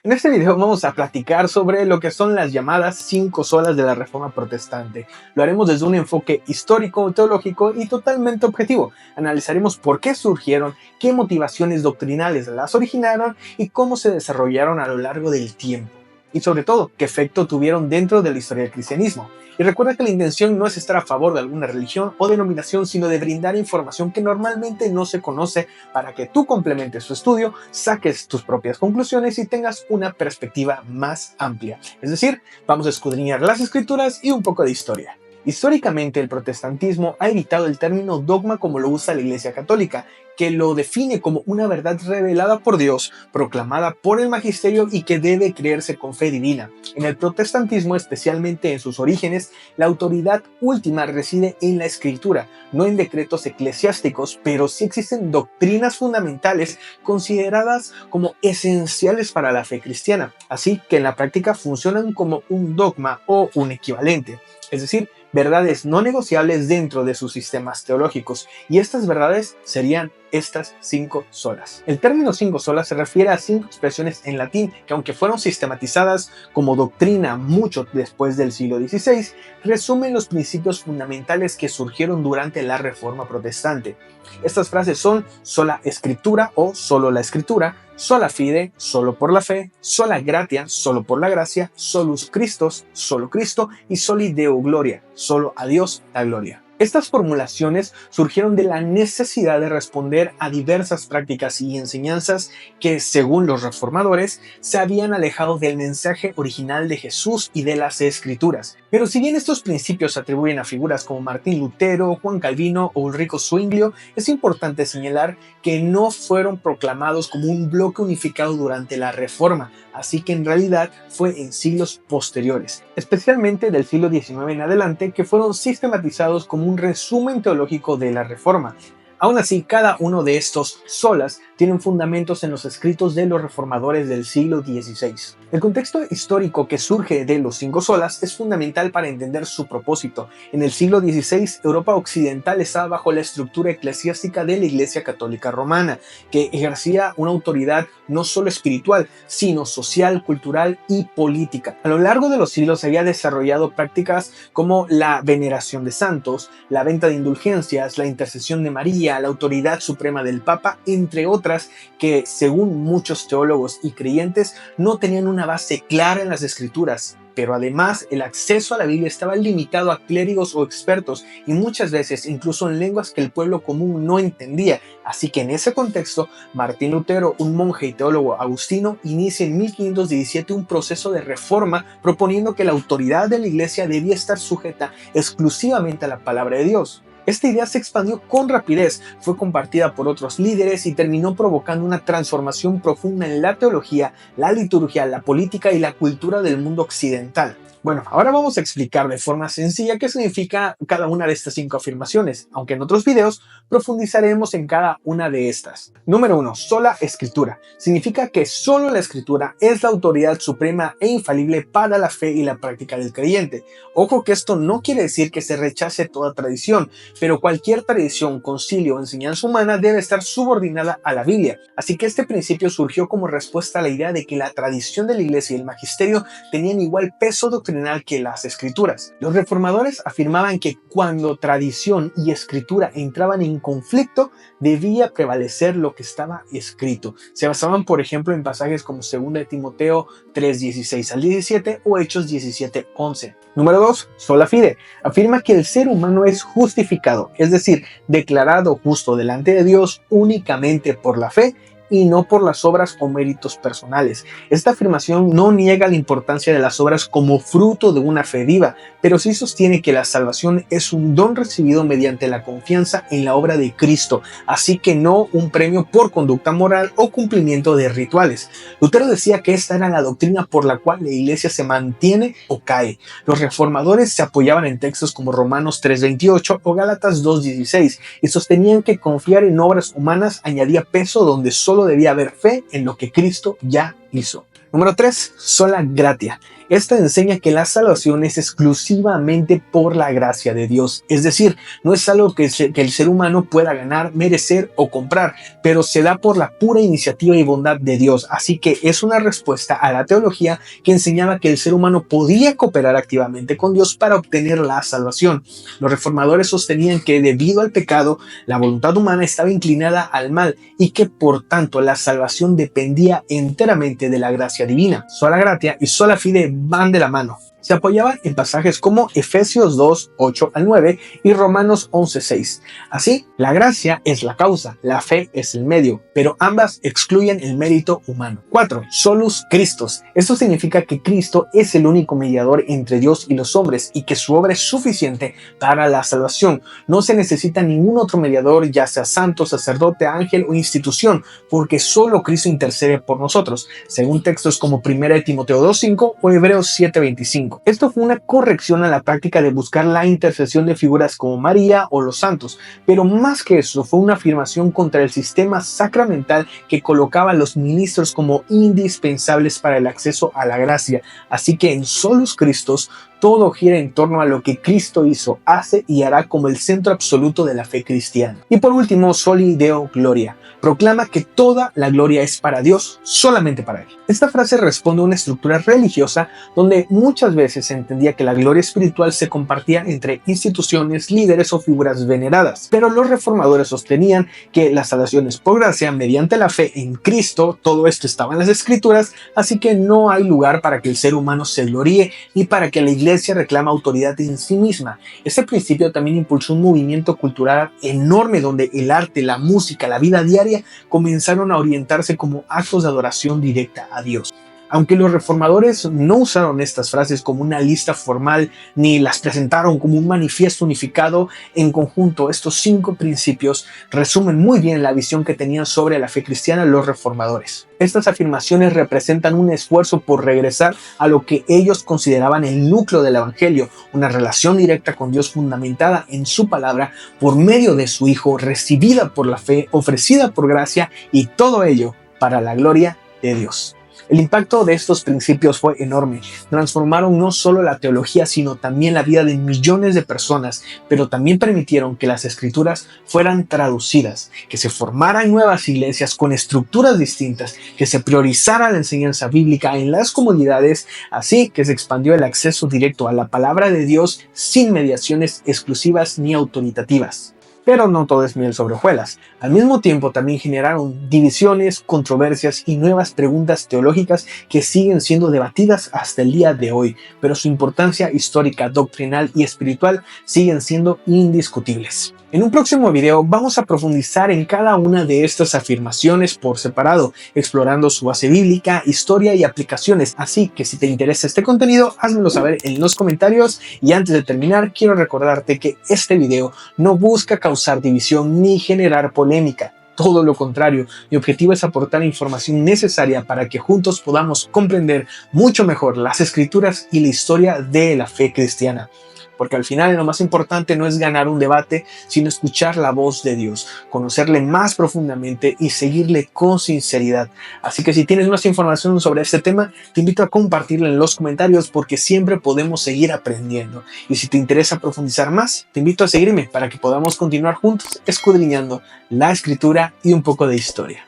En este video vamos a platicar sobre lo que son las llamadas 5 solas de la Reforma Protestante. Lo haremos desde un enfoque histórico, teológico y totalmente objetivo. Analizaremos por qué surgieron, qué motivaciones doctrinales las originaron y cómo se desarrollaron a lo largo del tiempo. Y sobre todo, qué efecto tuvieron dentro de la historia del cristianismo. Y recuerda que la intención no es estar a favor de alguna religión o denominación, sino de brindar información que normalmente no se conoce para que tú complementes tu estudio, saques tus propias conclusiones y tengas una perspectiva más amplia. Es decir, vamos a escudriñar las escrituras y un poco de historia. Históricamente, el protestantismo ha evitado el término dogma como lo usa la Iglesia Católica, que lo define como una verdad revelada por Dios, proclamada por el magisterio y que debe creerse con fe divina. En el protestantismo, especialmente en sus orígenes, la autoridad última reside en la Escritura, no en decretos eclesiásticos, pero sí existen doctrinas fundamentales consideradas como esenciales para la fe cristiana, así que en la práctica funcionan como un dogma o un equivalente, es decir, verdades no negociables dentro de sus sistemas teológicos, y estas verdades serían estas 5 solas. El término 5 solas se refiere a 5 expresiones en latín que, aunque fueron sistematizadas como doctrina mucho después del siglo XVI, resumen los principios fundamentales que surgieron durante la Reforma Protestante. Estas frases son sola escritura o solo la escritura, sola fide, solo por la fe, sola gratia, solo por la gracia, solus Christus, solo Cristo y soli Deo gloria, solo a Dios la gloria. Estas formulaciones surgieron de la necesidad de responder a diversas prácticas y enseñanzas que, según los reformadores, se habían alejado del mensaje original de Jesús y de las Escrituras. Pero si bien estos principios se atribuyen a figuras como Martín Lutero, Juan Calvino o Ulrico Zwinglio, es importante señalar que no fueron proclamados como un bloque unificado durante la Reforma, así que en realidad fue en siglos posteriores, especialmente del siglo XIX en adelante, que fueron sistematizados como un resumen teológico de la Reforma. Aún así, cada uno de estos solas tienen fundamentos en los escritos de los reformadores del siglo XVI. El contexto histórico que surge de los 5 solas es fundamental para entender su propósito. En el siglo XVI, Europa occidental estaba bajo la estructura eclesiástica de la Iglesia Católica Romana, que ejercía una autoridad no solo espiritual, sino social, cultural y política. A lo largo de los siglos se había desarrollado prácticas como la veneración de santos, la venta de indulgencias, la intercesión de María, la autoridad suprema del Papa, entre otras que, según muchos teólogos y creyentes, no tenían una base clara en las Escrituras. Pero además, el acceso a la Biblia estaba limitado a clérigos o expertos y muchas veces incluso en lenguas que el pueblo común no entendía. Así que en ese contexto, Martín Lutero, un monje y teólogo agustino, inicia en 1517 un proceso de reforma proponiendo que la autoridad de la Iglesia debía estar sujeta exclusivamente a la palabra de Dios. Esta idea se expandió con rapidez, fue compartida por otros líderes y terminó provocando una transformación profunda en la teología, la liturgia, la política y la cultura del mundo occidental. Bueno, ahora vamos a explicar de forma sencilla qué significa cada una de estas 5 afirmaciones, aunque en otros videos profundizaremos en cada una de estas. Número 1. Sola escritura. Significa que solo la escritura es la autoridad suprema e infalible para la fe y la práctica del creyente. Ojo que esto no quiere decir que se rechace toda tradición, pero cualquier tradición, concilio o enseñanza humana debe estar subordinada a la Biblia. Así que este principio surgió como respuesta a la idea de que la tradición de la Iglesia y el magisterio tenían igual peso doctrinal que las escrituras. Los reformadores afirmaban que cuando tradición y escritura entraban en conflicto, debía prevalecer lo que estaba escrito. Se basaban, por ejemplo, en pasajes como 2 de Timoteo 3:16 al 17 o Hechos 17:11. Número 2. Sola fide. Afirma que el ser humano es justificado, es decir, declarado justo delante de Dios únicamente por la fe y no por las obras o méritos personales. Esta afirmación no niega la importancia de las obras como fruto de una fe viva, pero sí sostiene que la salvación es un don recibido mediante la confianza en la obra de Cristo, así que no un premio por conducta moral o cumplimiento de rituales. Lutero decía que esta era la doctrina por la cual la Iglesia se mantiene o cae. Los reformadores se apoyaban en textos como Romanos 3:28 o Gálatas 2:16 y sostenían que confiar en obras humanas añadía peso donde solo debía haber fe en lo que Cristo ya hizo. Número 3. Sola gratia. Esta enseña que la salvación es exclusivamente por la gracia de Dios, es decir, no es algo que el ser humano pueda ganar, merecer o comprar, pero se da por la pura iniciativa y bondad de Dios. Así que es una respuesta a la teología que enseñaba que el ser humano podía cooperar activamente con Dios para obtener la salvación. Los reformadores sostenían que debido al pecado, la voluntad humana estaba inclinada al mal y que por tanto la salvación dependía enteramente de la gracia divina. Sola gratia y sola fide van de la mano. Se apoyaba en pasajes como Efesios 2, 8 al 9 y Romanos 11, 6. Así, la gracia es la causa, la fe es el medio, pero ambas excluyen el mérito humano. 4. Solus Christus. Esto significa que Cristo es el único mediador entre Dios y los hombres y que su obra es suficiente para la salvación. No se necesita ningún otro mediador, ya sea santo, sacerdote, ángel o institución, porque solo Cristo intercede por nosotros, según textos como 1 Timoteo 2:5 o Hebreos 7:25. Esto fue una corrección a la práctica de buscar la intercesión de figuras como María o los santos, pero más que eso fue una afirmación contra el sistema sacramental que colocaba a los ministros como indispensables para el acceso a la gracia. Así que en Solus Christus todo gira en torno a lo que Cristo hizo, hace y hará como el centro absoluto de la fe cristiana. Y por último, Soli Deo Gloria. Proclama que toda la gloria es para Dios, solamente para Él. Esta frase responde a una estructura religiosa donde muchas veces se entendía que la gloria espiritual se compartía entre instituciones, líderes o figuras veneradas. Pero los reformadores sostenían que la salvación es por gracia mediante la fe en Cristo, todo esto estaba en las Escrituras, así que no hay lugar para que el ser humano se gloríe y para que la Iglesia reclama autoridad en sí misma. Este principio también impulsó un movimiento cultural enorme donde el arte, la música, la vida diaria comenzaron a orientarse como actos de adoración directa a Dios. Aunque los reformadores no usaron estas frases como una lista formal ni las presentaron como un manifiesto unificado, en conjunto estos 5 principios resumen muy bien la visión que tenían sobre la fe cristiana los reformadores. Estas afirmaciones representan un esfuerzo por regresar a lo que ellos consideraban el núcleo del Evangelio, una relación directa con Dios fundamentada en su palabra por medio de su Hijo, recibida por la fe, ofrecida por gracia y todo ello para la gloria de Dios. El impacto de estos principios fue enorme. Transformaron no solo la teología, sino también la vida de millones de personas, pero también permitieron que las escrituras fueran traducidas, que se formaran nuevas iglesias con estructuras distintas, que se priorizara la enseñanza bíblica en las comunidades, así que se expandió el acceso directo a la palabra de Dios sin mediaciones exclusivas ni autoritativas. Pero no todo es miel sobre hojuelas. Al mismo tiempo también generaron divisiones, controversias y nuevas preguntas teológicas que siguen siendo debatidas hasta el día de hoy, pero su importancia histórica, doctrinal y espiritual siguen siendo indiscutibles. En un próximo video vamos a profundizar en cada una de estas afirmaciones por separado, explorando su base bíblica, historia y aplicaciones. Así que si te interesa este contenido, házmelo saber en los comentarios. Y antes de terminar, quiero recordarte que este video no busca causar división ni generar polémica. Todo lo contrario, mi objetivo es aportar información necesaria para que juntos podamos comprender mucho mejor las escrituras y la historia de la fe cristiana. Porque al final lo más importante no es ganar un debate, sino escuchar la voz de Dios, conocerle más profundamente y seguirle con sinceridad. Así que si tienes más información sobre este tema, te invito a compartirla en los comentarios porque siempre podemos seguir aprendiendo. Y si te interesa profundizar más, te invito a seguirme para que podamos continuar juntos escudriñando la escritura y un poco de historia.